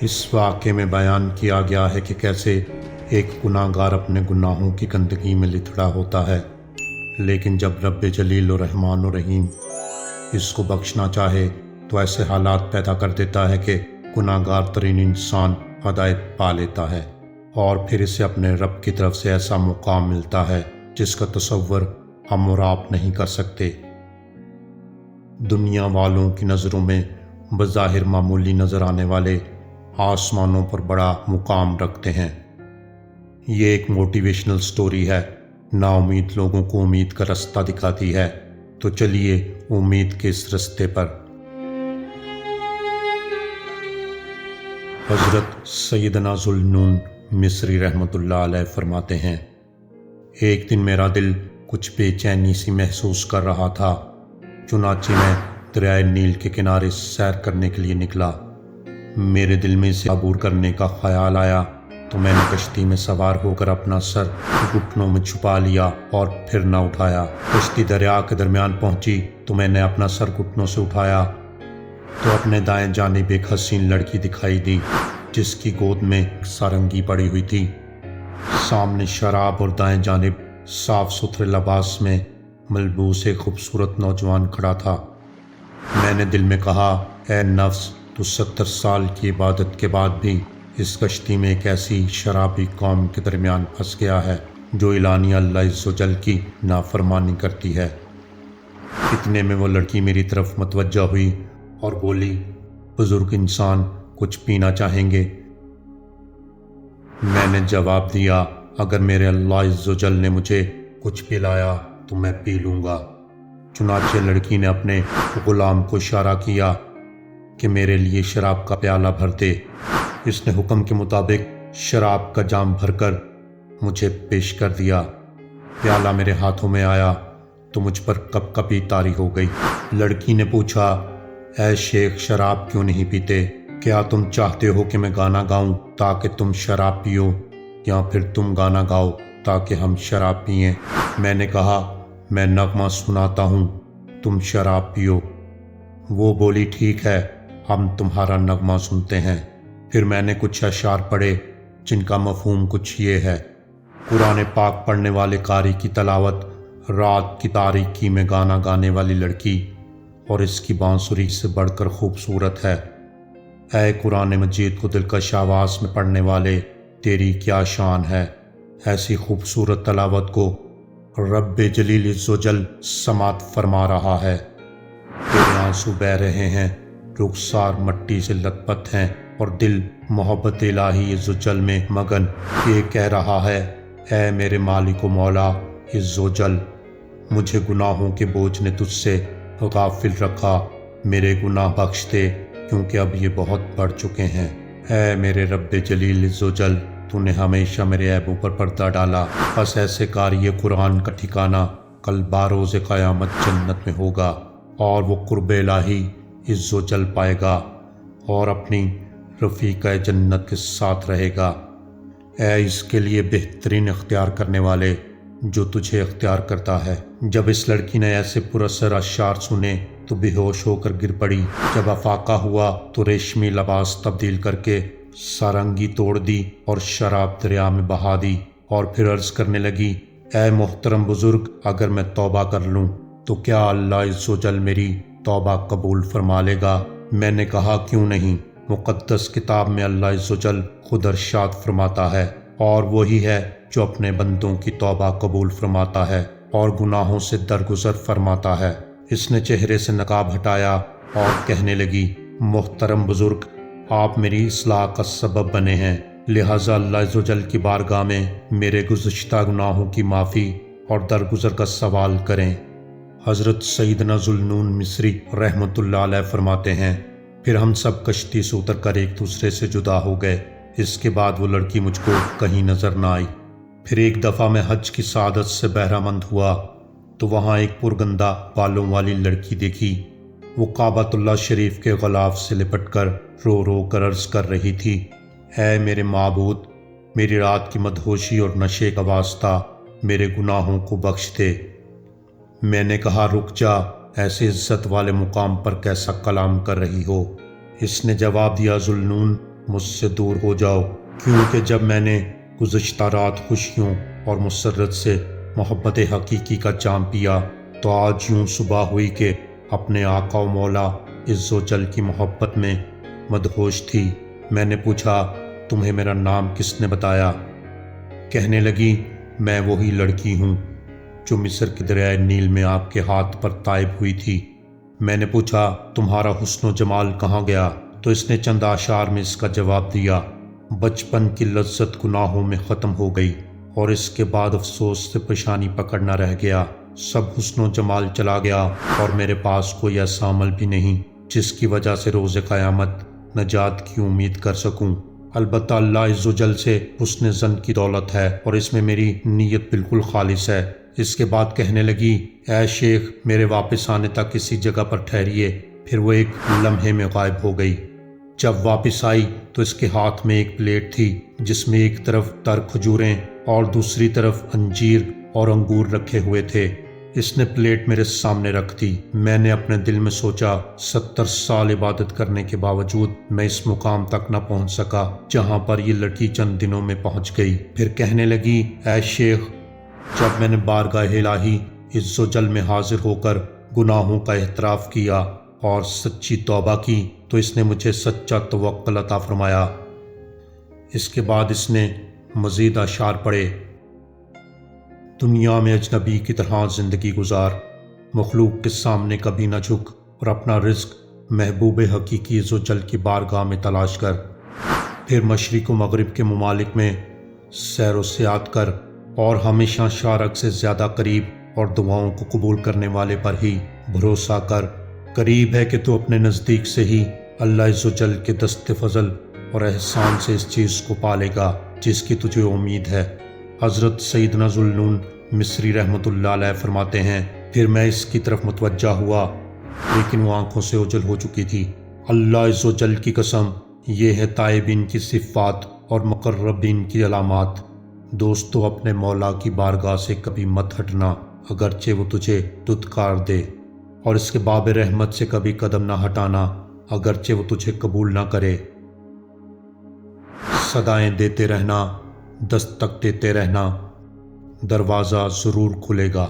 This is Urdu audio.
اس واقعے میں بیان کیا گیا ہے کہ کیسے ایک گناہ گار اپنے گناہوں کی گندگی میں لتھڑا ہوتا ہے، لیکن جب رب جلیل و رحمان و رحیم اس کو بخشنا چاہے تو ایسے حالات پیدا کر دیتا ہے کہ گناہ گار ترین انسان ہدایت پا لیتا ہے، اور پھر اسے اپنے رب کی طرف سے ایسا مقام ملتا ہے جس کا تصور ہم اور آپ نہیں کر سکتے۔ دنیا والوں کی نظروں میں بظاہر معمولی نظر آنے والے آسمانوں پر بڑا مقام رکھتے ہیں۔ یہ ایک موٹیویشنل سٹوری ہے، نا امید لوگوں کو امید کا رستہ دکھاتی ہے، تو چلیے امید کے اس رستے پر۔ حضرت سیدنا ذوالنون مصری رحمۃ اللہ علیہ فرماتے ہیں، ایک دن میرا دل کچھ بے چینی سی محسوس کر رہا تھا، چنانچہ میں دریائے نیل کے کنارے سیر کرنے کے لیے نکلا۔ میرے دل میں اسے عبور کرنے کا خیال آیا تو میں نے کشتی میں سوار ہو کر اپنا سر گھٹنوں میں چھپا لیا اور پھر نہ اٹھایا۔ کشتی دریا کے درمیان پہنچی تو میں نے اپنا سر گھٹنوں سے اٹھایا تو اپنے دائیں جانب ایک حسین لڑکی دکھائی دی جس کی گود میں سارنگی پڑی ہوئی تھی۔ سامنے شراب اور دائیں جانب صاف ستھرے لباس میں ملبوس ایک خوبصورت نوجوان کھڑا تھا۔ میں نے دل میں کہا، اے نفس، تو 70 سال کی عبادت کے بعد بھی اس کشتی میں ایک ایسی شرابی قوم کے درمیان پھنس گیا ہے جو اعلانیہ اللہ عز و جل کی نافرمانی کرتی ہے۔ اتنے میں وہ لڑکی میری طرف متوجہ ہوئی اور بولی، بزرگ انسان کچھ پینا چاہیں گے؟ میں نے جواب دیا، اگر میرے اللہ عز و جل نے مجھے کچھ پلایا تو میں پی لوں گا۔ چنانچہ لڑکی نے اپنے غلام کو اشارہ کیا کہ میرے لیے شراب کا پیالہ بھر دے۔ اس نے حکم کے مطابق شراب کا جام بھر کر مجھے پیش کر دیا۔ پیالہ میرے ہاتھوں میں آیا تو مجھ پر کپ کپی طاری ہو گئی۔ لڑکی نے پوچھا، اے شیخ، شراب کیوں نہیں پیتے؟ کیا تم چاہتے ہو کہ میں گانا گاؤں تاکہ تم شراب پیو، یا پھر تم گانا گاؤ تاکہ ہم شراب پئیں؟ میں نے کہا، میں نغمہ سناتا ہوں، تم شراب پیو۔ وہ بولی، ٹھیک ہے، ہم تمہارا نغمہ سنتے ہیں۔ پھر میں نے کچھ اشعار پڑھے جن کا مفہوم کچھ یہ ہے، قرآن پاک پڑھنے والے قاری کی تلاوت، رات کی تاریکی میں گانا گانے والی لڑکی، اور اس کی بانسری سے بڑھ کر خوبصورت ہے۔ اے قرآن مجید کو دلکش آواز میں پڑھنے والے، تیری کیا شان ہے! ایسی خوبصورت تلاوت کو رب جلیل عز و جل سماعت فرما رہا ہے۔ تیرے آنسو بہہ رہے ہیں، رخسار مٹی سے لت پت ہیں، اور دل محبت الہی عز و جل میں مگن یہ کہہ رہا ہے، اے میرے مالک و مولا عز و جل، مجھے گناہوں کے بوجھ نے تجھ سے غافل رکھا، میرے گناہ بخش دے کیونکہ اب یہ بہت بڑھ چکے ہیں۔ اے میرے رب جلیل عز و جل، تو نے ہمیشہ میرے عیبوں پر پردہ ڈالا، بس ایسے قاری قرآن کا ٹھکانہ کل باروز قیامت جنت میں ہوگا، اور وہ قرب الہی عز و جل پائے گا اور اپنی رفیقہ جنت کے ساتھ رہے گا۔ اے اس کے لیے بہترین اختیار کرنے والے جو تجھے اختیار کرتا ہے۔ جب اس لڑکی نے ایسے پراثر اشعار سنے تو بے ہوش ہو کر گر پڑی۔ جب افاقہ ہوا تو ریشمی لباس تبدیل کر کے سارنگی توڑ دی اور شراب دریا میں بہا دی، اور پھر عرض کرنے لگی، اے محترم بزرگ، اگر میں توبہ کر لوں تو کیا اللہ عز و جل میری توبہ قبول فرما لے گا؟ میں نے کہا، کیوں نہیں، مقدس کتاب میں اللہ عز و جل خود ارشاد فرماتا ہے، اور وہی ہے جو اپنے بندوں کی توبہ قبول فرماتا ہے اور گناہوں سے درگزر فرماتا ہے۔ اس نے چہرے سے نقاب ہٹایا اور کہنے لگی، محترم بزرگ، آپ میری اصلاح کا سبب بنے ہیں، لہٰذا اللہ عز و جل کی بارگاہ میں میرے گزشتہ گناہوں کی معافی اور درگزر کا سوال کریں۔ حضرت سیدنا ذوالنون مصری رحمۃ اللہ علیہ فرماتے ہیں، پھر ہم سب کشتی سے اتر کر ایک دوسرے سے جدا ہو گئے۔ اس کے بعد وہ لڑکی مجھ کو کہیں نظر نہ آئی۔ پھر ایک دفعہ میں حج کی سعادت سے بہرہ مند ہوا تو وہاں ایک پرگندہ بالوں والی لڑکی دیکھی۔ وہ کعبۃ اللہ شریف کے غلاف سے لپٹ کر رو رو کر عرض کر رہی تھی، اے میرے معبود، میری رات کی مدہوشی اور نشے کا واسطہ میرے گناہوں کو بخش دے۔ میں نے کہا، رک جا، ایسے عزت والے مقام پر کیسا کلام کر رہی ہو؟ اس نے جواب دیا، ذوالنون، مجھ سے دور ہو جاؤ، کیونکہ جب میں نے گزشتہ رات خوشیوں اور مسرت سے محبت حقیقی کا جام پیا تو آج یوں صبح ہوئی کہ اپنے آقا و مولا عز و جل کی محبت میں مدہوش تھی۔ میں نے پوچھا، تمہیں میرا نام کس نے بتایا؟ کہنے لگی، میں وہی لڑکی ہوں جو مصر کے دریائے نیل میں آپ کے ہاتھ پر طائب ہوئی تھی۔ میں نے پوچھا، تمہارا حسن و جمال کہاں گیا؟ تو اس نے چند اشعار میں اس کا جواب دیا، بچپن کی لذت گناہوں میں ختم ہو گئی اور اس کے بعد افسوس سے پیشانی پکڑنا رہ گیا۔ سب حسن و جمال چلا گیا اور میرے پاس کوئی ایسا عمل بھی نہیں جس کی وجہ سے روز قیامت نجات کی امید کر سکوں۔ البتہ اللہ عز و جل سے حسن ظن کی دولت ہے اور اس میں میری نیت بالکل خالص ہے۔ اس کے بعد کہنے لگی، اے شیخ، میرے واپس آنے تک کسی جگہ پر ٹھہریے۔ پھر وہ ایک لمحے میں غائب ہو گئی۔ جب واپس آئی تو اس کے ہاتھ میں ایک پلیٹ تھی جس میں ایک طرف تر کھجوریں اور دوسری طرف انجیر اور انگور رکھے ہوئے تھے۔ اس نے پلیٹ میرے سامنے رکھ دی۔ میں نے اپنے دل میں سوچا، 70 سال عبادت کرنے کے باوجود میں اس مقام تک نہ پہنچ سکا جہاں پر یہ لڑکی چند دنوں میں پہنچ گئی۔ پھر کہنے لگی، اے شیخ، جب میں نے بارگاہ الہی عز و جل میں حاضر ہو کر گناہوں کا اعتراف کیا اور سچی توبہ کی تو اس نے مجھے سچا توکل عطا فرمایا۔ اس کے بعد اس نے مزید اشعار پڑھے، دنیا میں اجنبی کی طرح زندگی گزار، مخلوق کے سامنے کبھی نہ جھک اور اپنا رزق محبوب حقیقی عز و جل کی بارگاہ میں تلاش کر۔ پھر مشرق و مغرب کے ممالک میں سیر و سیاحت کر اور ہمیشہ شارک سے زیادہ قریب اور دعاؤں کو قبول کرنے والے پر ہی بھروسہ کر۔ قریب ہے کہ تو اپنے نزدیک سے ہی اللہ عز و جل کے دست فضل اور احسان سے اس چیز کو پالے گا جس کی تجھے امید ہے۔ حضرت سیدنا ذوالنون مصری رحمۃ اللہ علیہ فرماتے ہیں، پھر میں اس کی طرف متوجہ ہوا لیکن وہ آنکھوں سے اوجھل ہو چکی تھی۔ اللہ عز و جل کی قسم، یہ ہے تائبین کی صفات اور مقربین کی علامات۔ دوستو، اپنے مولا کی بارگاہ سے کبھی مت ہٹنا اگرچہ وہ تجھے دھتکار دے، اور اس کے باب رحمت سے کبھی قدم نہ ہٹانا اگرچہ وہ تجھے قبول نہ کرے۔ صدائیں دیتے رہنا، دستک دیتے رہنا، دروازہ ضرور کھلے گا۔